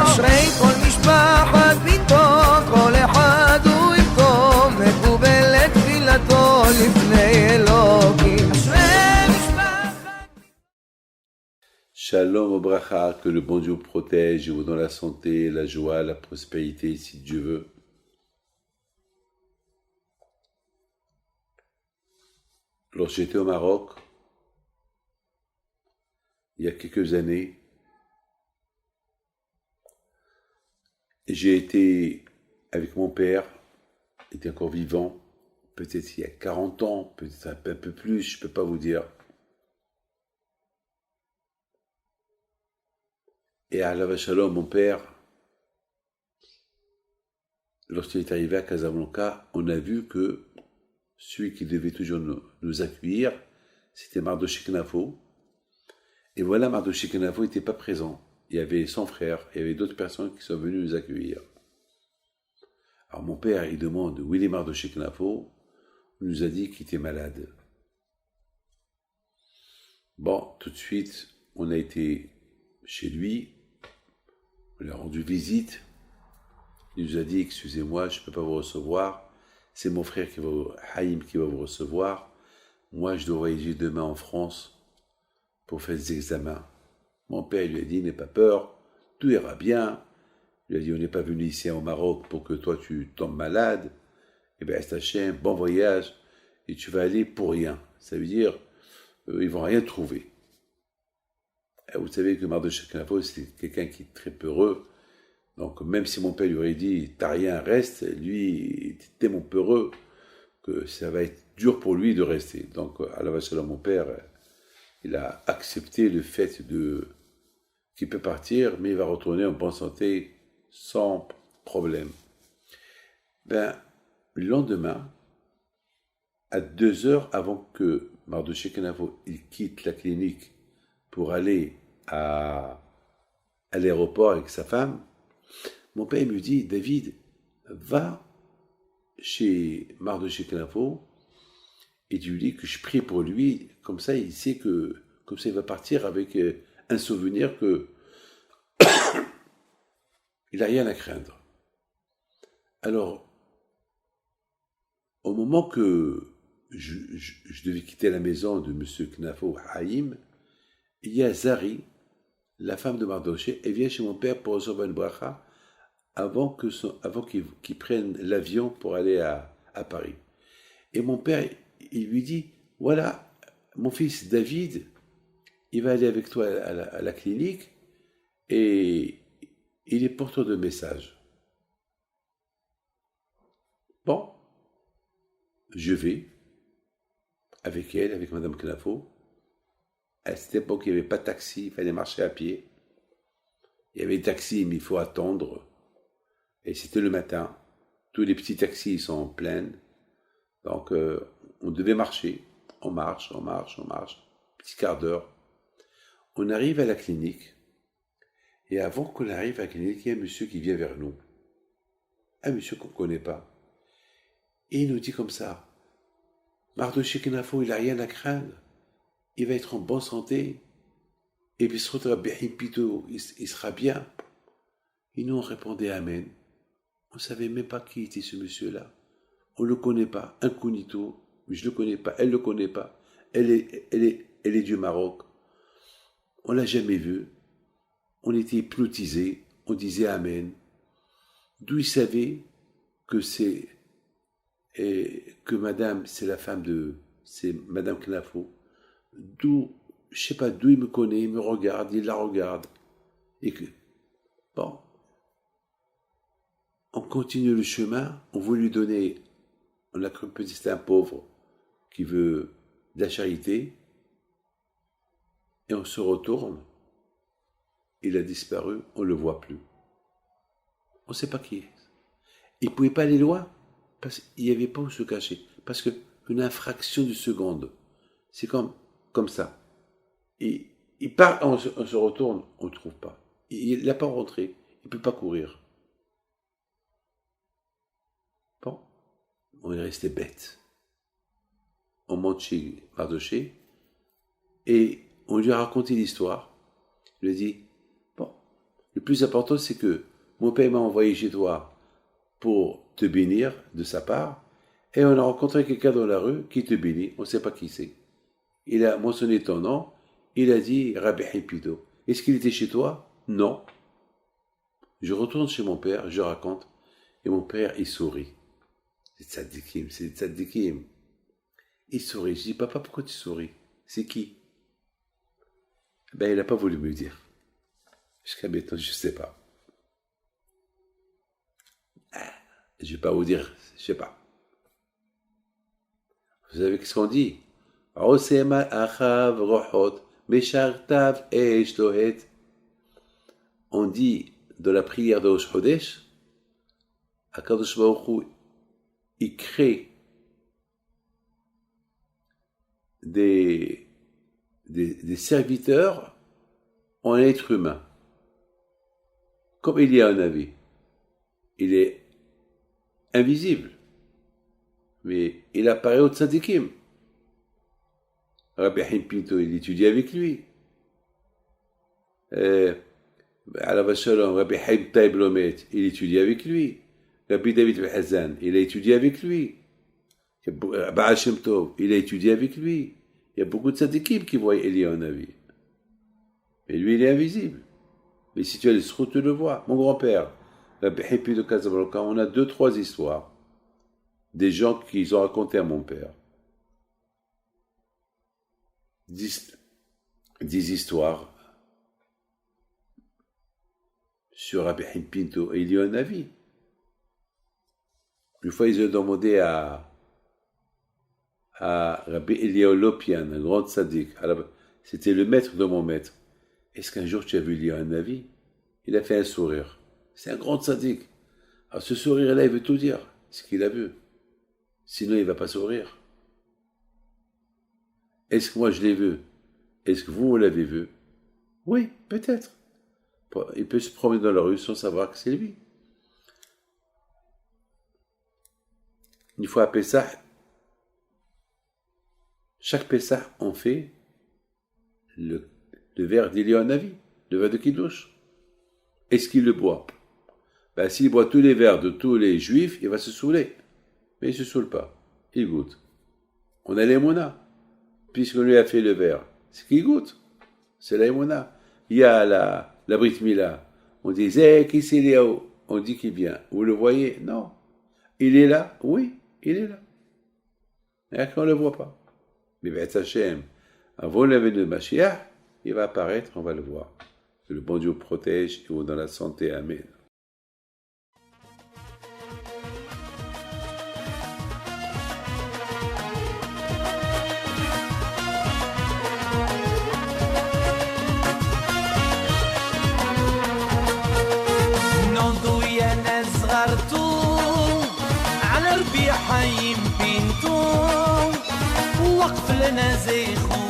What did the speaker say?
אשרי כל משפחת ביתו, כל אחד הוא יבכו, מקובל את תפילתו לפני אלוקים. אשרי משפחת. Shalom au bracha, que le bon Dieu vous protège, vous donne la santé, la joie, la prospérité, si Dieu veut. Lorsque j'étais au Maroc, il y a quelques années, j'ai été avec mon père, il était encore vivant, peut-être il y a 40 ans, peut-être un peu plus, je ne peux pas vous dire. Et à Alav Shalom, mon père, lorsqu'il est arrivé à Casablanca, on a vu que celui qui devait toujours nous accueillir, c'était Mardoché Knafo. Et voilà, Mardoché Knafo n'était pas présent. Il y avait son frère, il y avait d'autres personnes qui sont venues nous accueillir. Alors mon père, il demande où il est Mardoché Knafo. On nous a dit qu'il était malade. Bon, tout de suite, on a été chez lui, on lui a rendu visite. Il nous a dit, excusez-moi, je ne peux pas vous recevoir. C'est mon frère Haïm qui va vous recevoir. Moi, je dois voyager demain en France pour faire des examens. Mon père lui a dit, n'aie pas peur, tout ira bien. Il lui a dit, on n'est pas venu ici au Maroc pour que toi tu tombes malade. Eh bien, Hachem, bon voyage, et tu vas aller pour rien. Ça veut dire, ils vont rien trouver. Et vous savez que Mardoché Knafo, c'est quelqu'un qui est très peureux. Donc, même si mon père lui aurait dit, t'as rien, reste, lui, il était tellement peureux que ça va être dur pour lui de rester. Donc, à la vache, mon père, il a accepté le fait qu'il peut partir, mais il va retourner en bonne santé sans problème. Ben, le lendemain, à 2 heures avant que Mardoché Knafo il quitte la clinique pour aller à l'aéroport avec sa femme, mon père me dit, David, va chez Mardoché Knafo et tu lui dis que je prie pour lui, comme ça il sait que, comme ça il va partir avec un souvenir que il n'a rien à craindre. Alors, au moment que je devais quitter la maison de M. Knafo Haïm, il y a Zari, la femme de Mardoché, elle vient chez mon père pour recevoir une bracha avant qu'il prenne l'avion pour aller à Paris. Et mon père, il lui dit, voilà, mon fils David, il va aller avec toi à la clinique et il est porteur de messages. Bon, je vais avec elle, avec Madame Knafo. À cette époque, il n'y avait pas de taxi, il fallait marcher à pied. Il y avait des taxis, mais il faut attendre. Et c'était le matin. Tous les petits taxis sont pleins. Donc, on devait marcher. On marche. Petit quart d'heure. On arrive à la clinique. Et avant qu'on arrive à la clinique, il y a un monsieur qui vient vers nous. Un monsieur qu'on ne connaît pas. Et il nous dit comme ça, Mardoché Knafo, il n'a rien à craindre. Il va être en bonne santé. Et puis il sera bien. Et nous, on répondait Amen. On ne savait même pas qui était ce monsieur-là. On ne le connaît pas, incognito. Mais je ne le connais pas, elle ne le connaît pas. Elle est du Maroc. On ne l'a jamais vu. On était hypnotisés. On disait Amen. D'où il savait que que madame, c'est la femme c'est Madame Knafo. D'où, je ne sais pas d'où il me connaît, il me regarde, il la regarde. Et que, bon, on continue le chemin, on veut lui donner, on a cru que c'était un pauvre qui veut de la charité, et on se retourne, il a disparu, on ne le voit plus. On ne sait pas qui est. Il ne pouvait pas aller loin, parce qu'il n'y avait pas où se cacher, parce qu'une infraction de seconde, c'est comme ça. Et il part, on se retourne, on ne le trouve pas. Il n'a pas rentré, il ne peut pas courir. Bon, on est resté bête. On monte chez Mardoché, et on lui a raconté l'histoire. Il lui a dit, bon, le plus important, c'est que mon père m'a envoyé chez toi pour te bénir de sa part, et on a rencontré quelqu'un dans la rue qui te bénit, on ne sait pas qui c'est. Il a mentionné ton nom, il a dit Rabbi Hippido. Est-ce qu'il était chez toi? Non. Je retourne chez mon père, je raconte, et mon père, il sourit. C'est tzadikim. Il sourit. Je dis, papa, pourquoi tu souris? C'est qui? Ben, il n'a pas voulu me le dire. Jusqu'à maintenant, je ne sais pas. Je ne vais pas vous dire, je ne sais pas. Vous savez ce qu'on dit? Osema achav rohot, meshartav eish lohet. On dit de la prière de Rosh Chodesh, Akadosh Baruch Hu, il crée des serviteurs en être humain. Comme il y a un avis. Il est invisible. Mais il apparaît au tzadikim. Rabbi Haim Pinto, il étudie avec lui. Alav Shalom, Rabbi Haim Taib Lomet, il étudie avec lui. Rabbi David Hazan, il a étudié avec lui. Baal Shem Tov, il a étudié avec lui. Il y a beaucoup de tzadikim qui voient Elia en avis. Mais lui, il est invisible. Mais si tu as les sroutes, tu le vois. Mon grand-père, Rabbi Haim Pinto de Casablanca, on a 2-3 histoires. Des gens qu'ils ont raconté à mon père. 10 histoires sur Rabbi Haim Pinto, et il y a un avis. Une fois, ils ont demandé à Rabbi Eliyahu Lopian, un grand tzaddik, c'était le maître de mon maître. Est-ce qu'un jour tu as vu Eliyahu un avis? Il a fait un sourire. C'est un grand tzaddik. Alors ce sourire-là, il veut tout dire, ce qu'il a vu. Sinon, il ne va pas sourire. Est-ce que moi je l'ai vu? Est-ce que vous l'avez vu? Oui, peut-être. Il peut se promener dans la rue sans savoir que c'est lui. Une fois à Pessah, chaque Pessah, on fait le verre d'Eliyahu Hanavi, le verre de Kiddush. Est-ce qu'il le boit? Ben, s'il boit tous les verres de tous les juifs, il va se saouler. Mais il ne se saoule pas. Il goûte. On a l'émouna. Puisqu'on lui a fait le verre. C'est qu'il goûte. C'est la émouna. Il y a la Brit Mila. On dit, qui c'est Eliyahu? On dit qu'il vient. Vous le voyez? Non. Il est là? Oui, il est là. Et qu'on ne le voit pas. Mais B'ez Hashem, avant la venue de Mashiach, il va apparaître, on va le voir. Que le bon Dieu protège et dans la santé. Amen. حي بنتو وقف لنا زيخو